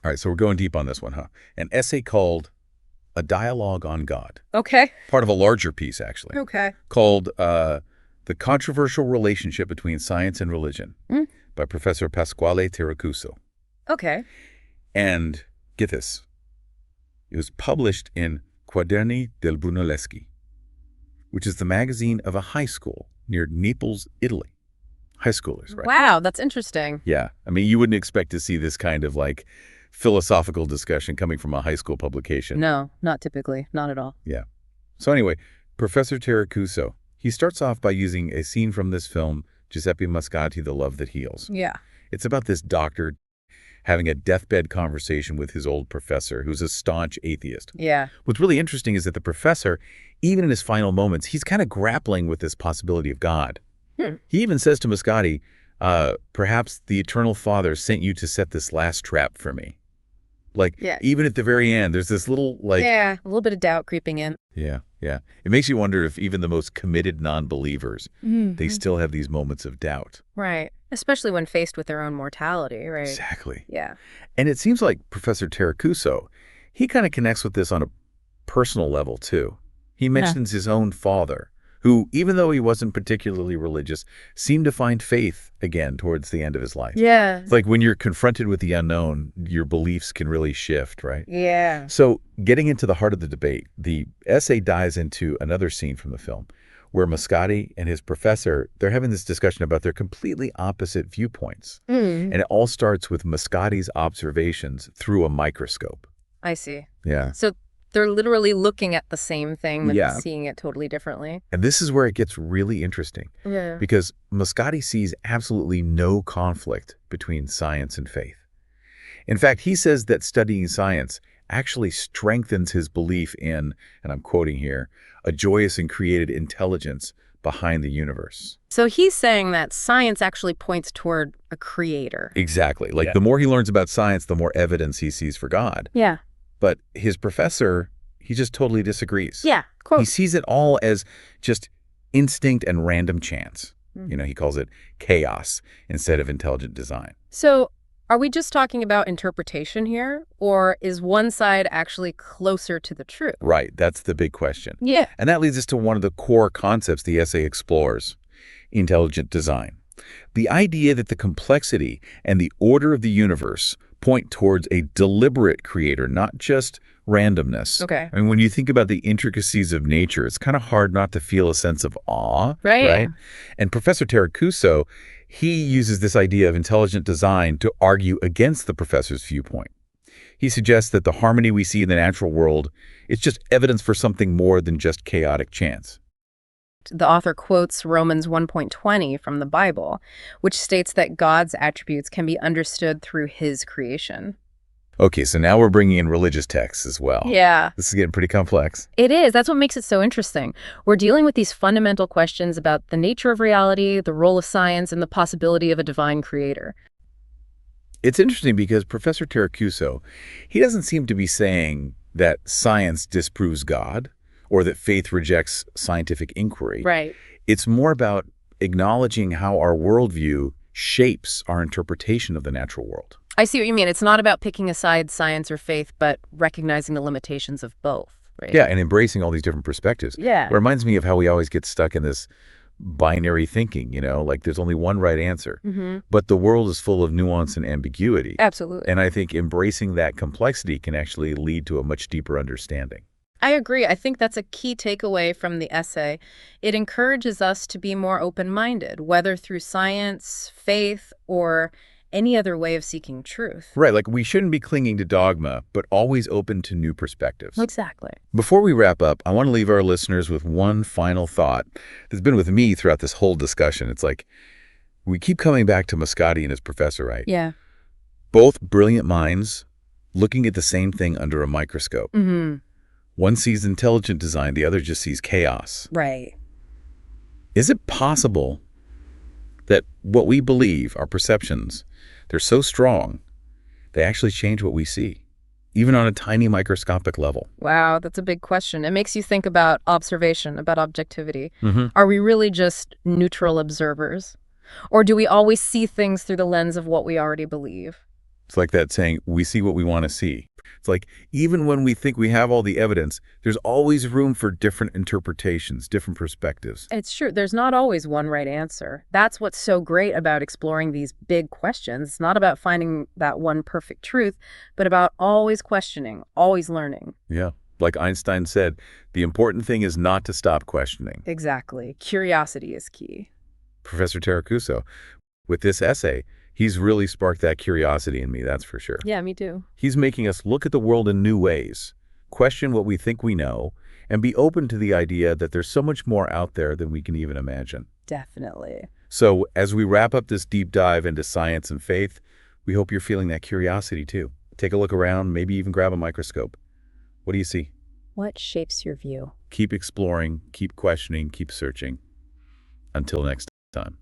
All right, so we're going deep on this one, huh? An essay called A Dialogue on God. Okay. Part of a larger piece, actually. Okay. Called The Controversial Relationship Between Science and Religion Mm. by Professor Pasquale Terracuso. Okay. And get this. It was published in Quaderni del Brunelleschi, which is the magazine of a high school near Naples, Italy. High schoolers, right? Wow, that's interesting. Yeah. I mean, you wouldn't expect to see this kind of like philosophical discussion coming from a high school publication. No, not typically. Not at all. Yeah. So anyway, Professor Terracuso, he starts off by using a scene from this film, Giuseppe Moscati, The Love That Heals. Yeah. It's about this doctor having a deathbed conversation with his old professor, who's a staunch atheist. Yeah. What's really interesting is that the professor, even in his final moments, he's kind of grappling with this possibility of God. He even says to Moscati, perhaps the Eternal Father sent you to set this last trap for me. Like, Yeah. even at the very end, there's this little, like... Yeah, a little bit of doubt creeping in. Yeah. It makes you wonder if even the most committed non-believers, they still have these moments of doubt. Right. Especially when faced with their own mortality, right? Exactly. Yeah. And it seems like Professor Terracuso, he kind of connects with this on a personal level, too. He mentions his own father, who, even though he wasn't particularly religious, seemed to find faith again towards the end of his life. Yeah. It's like when you're confronted with the unknown, your beliefs can really shift, right? Yeah. So getting into the heart of the debate, the essay dives into another scene from the film where Moscati and his professor, they're having this discussion about their completely opposite viewpoints. And it all starts with Moscati's observations through a microscope. I see. Yeah. So they're literally looking at the same thing, but Yeah. seeing it totally differently. And this is where it gets really interesting. Yeah. Because Moscati sees absolutely no conflict between science and faith. In fact, he says that studying science actually strengthens his belief in, and I'm quoting here, a joyous and created intelligence behind the universe. So he's saying that science actually points toward a creator. Exactly. Like the more he learns about science, the more evidence he sees for God. Yeah. But his professor, he just totally disagrees. Yeah. He Quote. sees it all as just instinct and random chance. You know, he calls it chaos instead of intelligent design. So are we just talking about interpretation here, or is one side actually closer to the truth? Right. That's the big question. Yeah. And that leads us to one of the core concepts the essay explores, intelligent design. The idea that the complexity and the order of the universe point towards a deliberate creator, not just randomness. Okay. I mean, when you think about the intricacies of nature, it's kind of hard not to feel a sense of awe. Right. And Professor Terracuso, he uses this idea of intelligent design to argue against the professor's viewpoint. He suggests that the harmony we see in the natural world is just evidence for something more than just chaotic chance. The author quotes Romans 1:20 from the Bible, which states that God's attributes can be understood through his creation. Okay, so now we're bringing in religious texts as well. Yeah. This is getting pretty complex. It is. That's what makes it so interesting. We're dealing with these fundamental questions about the nature of reality, the role of science, and the possibility of a divine creator. It's interesting because Professor Terracuso, he doesn't seem to be saying that science disproves God or that faith rejects scientific inquiry. Right. It's more about acknowledging how our worldview shapes our interpretation of the natural world. I see what you mean. It's not about picking aside science or faith, but recognizing the limitations of both, right? Yeah, and embracing all these different perspectives. Yeah. It reminds me of how we always get stuck in this binary thinking, you know, like there's only one right answer. But the world is full of nuance and ambiguity. Absolutely. And I think embracing that complexity can actually lead to a much deeper understanding. I agree. I think that's a key takeaway from the essay. It encourages us to be more open-minded, whether through science, faith, or any other way of seeking truth. Right, like we shouldn't be clinging to dogma, but always open to new perspectives. Exactly. Before we wrap up, I want to leave our listeners with one final thought that's been with me throughout this whole discussion. It's like, we keep coming back to Moscati and his professor, right? Yeah. Both brilliant minds looking at the same thing under a microscope. One sees intelligent design, the other just sees chaos. Right. Is it possible that what we believe, our perceptions, they're so strong, they actually change what we see, even on a tiny microscopic level? Wow, that's a big question. It makes you think about observation, about objectivity. Are we really just neutral observers? Or do we always see things through the lens of what we already believe? It's like that saying, we see what we want to see. It's like, even when we think we have all the evidence, there's always room for different interpretations, different perspectives. It's true. There's not always one right answer. That's what's so great about exploring these big questions. It's not about finding that one perfect truth, but about always questioning, always learning. Yeah. Like Einstein said, the important thing is not to stop questioning. Exactly. Curiosity is key. Professor Taracuso, with this essay, he's really sparked that curiosity in me, that's for sure. Yeah, me too. He's making us look at the world in new ways, question what we think we know, and be open to the idea that there's so much more out there than we can even imagine. Definitely. So as we wrap up this deep dive into science and faith, we hope you're feeling that curiosity too. Take a look around, maybe even grab a microscope. What do you see? What shapes your view? Keep exploring, keep questioning, keep searching. Until next time.